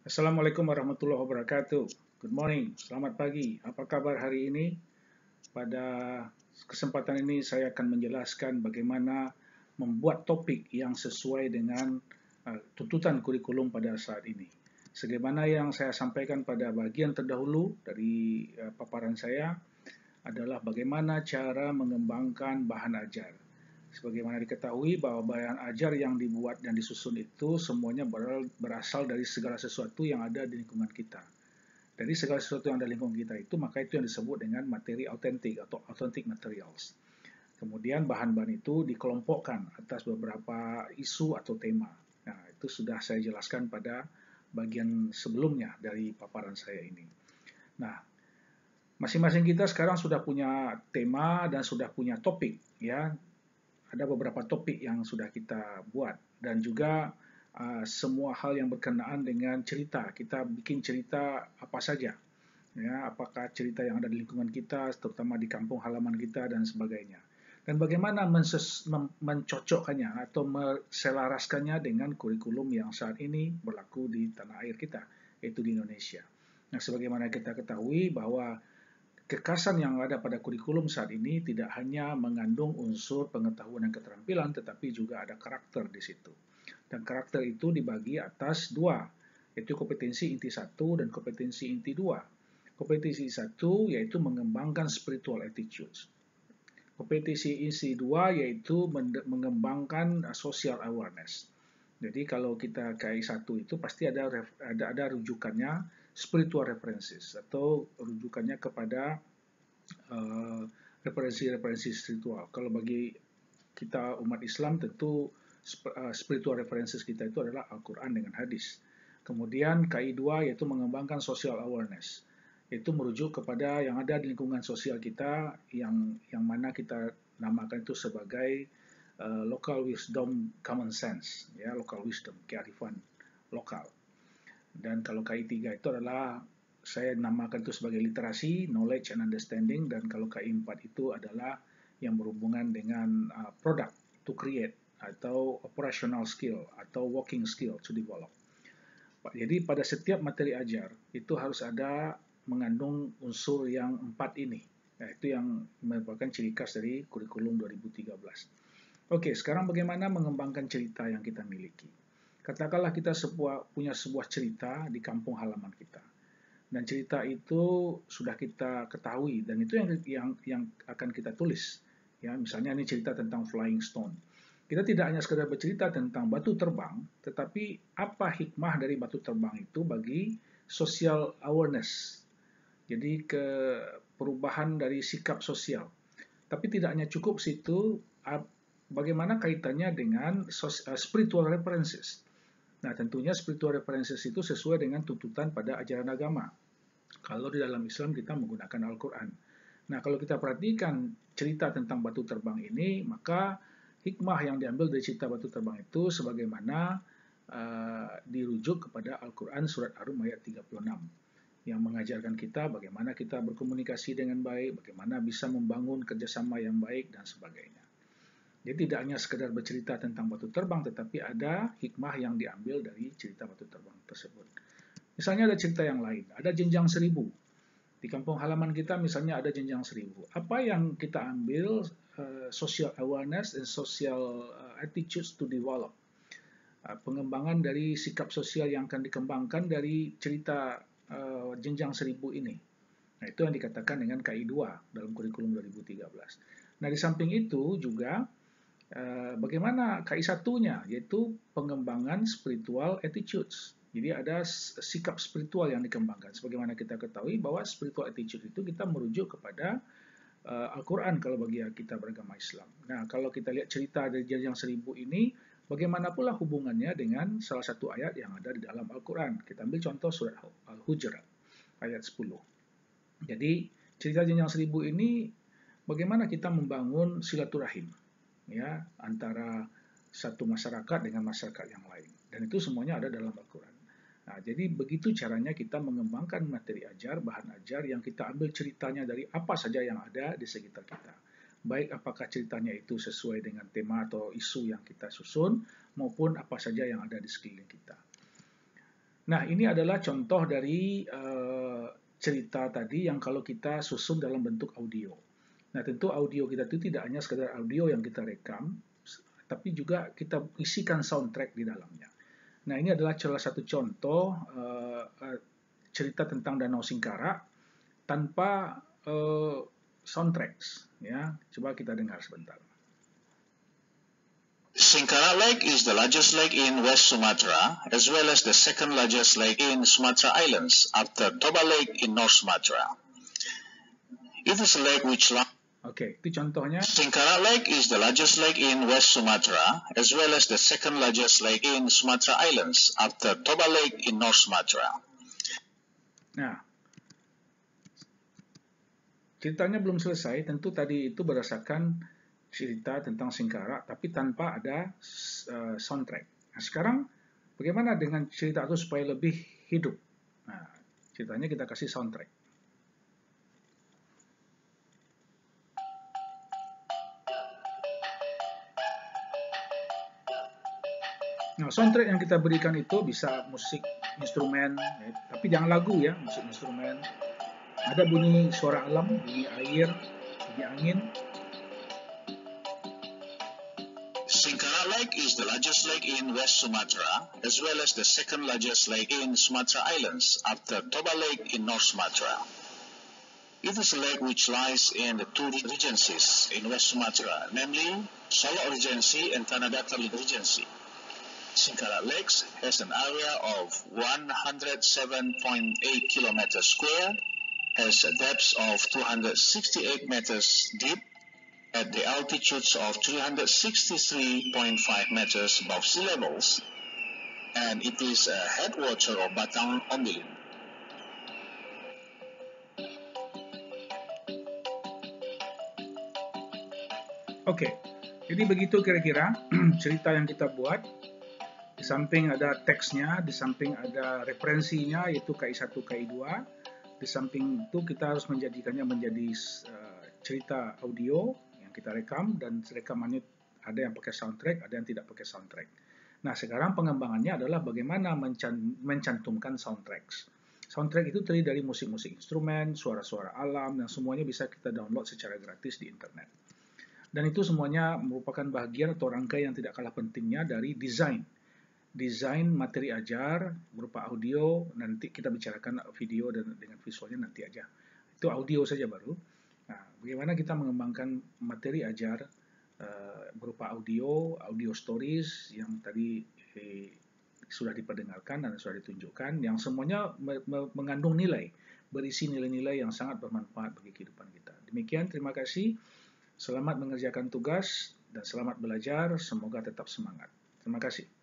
Assalamualaikum warahmatullahi wabarakatuh. Good morning, selamat pagi. Apa kabar hari ini? Pada kesempatan ini saya akan menjelaskan bagaimana membuat topik yang sesuai dengan tuntutan kurikulum pada saat ini. Sebagaimana yang saya sampaikan pada bagian terdahulu dari paparan saya adalah bagaimana cara mengembangkan bahan ajar. Sebagaimana diketahui bahwa bahan ajar yang dibuat dan disusun itu semuanya berasal dari segala sesuatu yang ada di lingkungan kita. Dari segala sesuatu yang ada di lingkungan kita itu, maka itu yang disebut dengan materi autentik atau authentic materials. Kemudian bahan-bahan itu dikelompokkan atas beberapa isu atau tema. Nah, itu sudah saya jelaskan pada bagian sebelumnya dari paparan saya ini. Nah, masing-masing kita sekarang sudah punya tema dan sudah punya topik, ya. Ada beberapa topik yang sudah kita buat dan juga semua hal yang berkenaan dengan cerita. Kita bikin cerita apa saja, ya, apakah cerita yang ada di lingkungan kita, terutama di kampung halaman kita dan sebagainya. Dan bagaimana mencocokkannya atau menselaraskannya dengan kurikulum yang saat ini berlaku di tanah air kita, yaitu di Indonesia. Nah, sebagaimana kita ketahui bahwa kekhasan yang ada pada kurikulum saat ini tidak hanya mengandung unsur pengetahuan dan keterampilan, tetapi juga ada karakter di situ. Dan karakter itu dibagi atas dua, yaitu kompetensi inti 1 dan kompetensi inti 2. Kompetensi 1 yaitu mengembangkan spiritual attitudes. Kompetensi inti 2 yaitu mengembangkan social awareness. Jadi kalau kita KI1 itu pasti ada rujukannya spiritual references atau rujukannya kepada referensi-referensi spiritual. Kalau bagi kita umat Islam tentu spiritual references kita itu adalah Al-Quran dengan hadis. Kemudian KI2 yaitu mengembangkan social awareness, yaitu merujuk kepada yang ada di lingkungan sosial kita yang mana kita namakan itu sebagai local wisdom common sense, ya, local wisdom, kearifan lokal. Dan kalau KI3 itu adalah saya namakan itu sebagai literasi, knowledge and understanding, dan kalau KI4 itu adalah yang berhubungan dengan product to create atau operational skill atau working skill to develop. Jadi pada setiap materi ajar itu harus ada mengandung unsur yang 4 ini. Nah, itu yang merupakan ciri khas dari kurikulum 2013. Oke, sekarang bagaimana mengembangkan cerita yang kita miliki? Katakanlah kita punya sebuah cerita di kampung halaman kita. Dan cerita itu sudah kita ketahui dan itu yang akan kita tulis. Ya, misalnya ini cerita tentang flying stone. Kita tidak hanya sekedar bercerita tentang batu terbang, tetapi apa hikmah dari batu terbang itu bagi social awareness. Jadi ke perubahan dari sikap sosial. Tapi tidak hanya cukup situ, bagaimana kaitannya dengan spiritual references. Nah, tentunya spiritual references itu sesuai dengan tuntutan pada ajaran agama. Kalau di dalam Islam kita menggunakan Al-Quran. Nah, kalau kita perhatikan cerita tentang batu terbang ini, maka hikmah yang diambil dari cerita batu terbang itu sebagaimana dirujuk kepada Al-Quran surat Ar-Rum ayat 36 yang mengajarkan kita bagaimana kita berkomunikasi dengan baik, bagaimana bisa membangun kerjasama yang baik, dan sebagainya. Jadi tidak hanya sekedar bercerita tentang batu terbang, tetapi ada hikmah yang diambil dari cerita batu terbang tersebut. Misalnya ada cerita yang lain, ada jenjang 1000. Di kampung halaman kita misalnya ada jenjang 1000. Apa yang kita ambil social awareness and social attitudes to develop. Pengembangan dari sikap sosial yang akan dikembangkan dari cerita jenjang 1000 ini. Nah, itu yang dikatakan dengan KI2 dalam kurikulum 2013. Nah, di samping itu juga bagaimana KI1-nya, yaitu pengembangan spiritual attitudes. Jadi ada sikap spiritual yang dikembangkan. Sebagaimana kita ketahui bahwa spiritual attitude itu kita merujuk kepada Al-Quran kalau bagi kita beragama Islam. Nah, kalau kita lihat cerita dari jenjang 1000 ini, bagaimana pula hubungannya dengan salah satu ayat yang ada di dalam Al-Quran. Kita ambil contoh surat Al-Hujurat, ayat 10. Jadi, cerita jenjang 1000 ini, bagaimana kita membangun silaturahim, ya, antara satu masyarakat dengan masyarakat yang lain. Dan itu semuanya ada dalam Al-Quran. Nah, jadi begitu caranya kita mengembangkan materi ajar, bahan ajar yang kita ambil ceritanya dari apa saja yang ada di sekitar kita. Baik apakah ceritanya itu sesuai dengan tema atau isu yang kita susun, maupun apa saja yang ada di sekeliling kita. Nah, ini adalah contoh dari cerita tadi yang kalau kita susun dalam bentuk audio. Nah, tentu audio kita itu tidak hanya sekedar audio yang kita rekam, tapi juga kita isikan soundtrack di dalamnya. Nah, ini adalah salah satu contoh cerita tentang Danau Singkarak tanpa soundtracks. Ya, coba kita dengar sebentar. Singkarak Lake is the largest lake in West Sumatra, as well as the second largest lake in Sumatra Islands, after Toba Lake in North Sumatra. It is a lake which lies. Oke, itu contohnya. Singkarak Lake is the largest lake in West Sumatra, as well as the second largest lake in Sumatra Islands, after Toba Lake in North Sumatra. Nah, ceritanya belum selesai, tentu tadi itu berdasarkan cerita tentang Singkarak, tapi tanpa ada soundtrack. Nah, sekarang bagaimana dengan cerita itu supaya lebih hidup? Nah, ceritanya kita kasih soundtrack. Nah, soundtrack yang kita berikan itu bisa musik instrumen, ya, tapi jangan lagu ya, musik instrumen. Ada bunyi suara alam, bunyi air, bunyi angin. Singkarak Lake is the largest lake in West Sumatra, as well as the second largest lake in Sumatra Islands, after Toba Lake in North Sumatra. It is a lake which lies in the two regencies in West Sumatra, namely Solok Regency and Tanah Datar Regency. Singkarak Lake has an area of 107.8 kilometers square, has a depth of 268 meters deep, at the altitudes of 363.5 meters above sea levels, and it is a headwater of Batang Ombilin. Oke, jadi begitu kira-kira cerita yang kita buat. Di samping ada teksnya, di samping ada referensinya, yaitu KI1, KI2. Di samping itu kita harus menjadikannya menjadi cerita audio yang kita rekam, dan rekamannya ada yang pakai soundtrack, ada yang tidak pakai soundtrack. Nah, sekarang pengembangannya adalah bagaimana mencantumkan soundtracks. Soundtrack itu terdiri dari musik-musik instrumen, suara-suara alam, dan semuanya bisa kita download secara gratis di internet. Dan itu semuanya merupakan bagian atau rangkaian yang tidak kalah pentingnya dari desain materi ajar berupa audio. Nanti kita bicarakan video dan dengan visualnya nanti aja. Itu audio saja baru. Nah, bagaimana kita mengembangkan materi ajar berupa audio stories yang tadi sudah diperdengarkan dan sudah ditunjukkan, yang semuanya mengandung nilai, berisi nilai-nilai yang sangat bermanfaat bagi kehidupan kita. Demikian, terima kasih. Selamat mengerjakan tugas dan selamat belajar. Semoga tetap semangat. Terima kasih.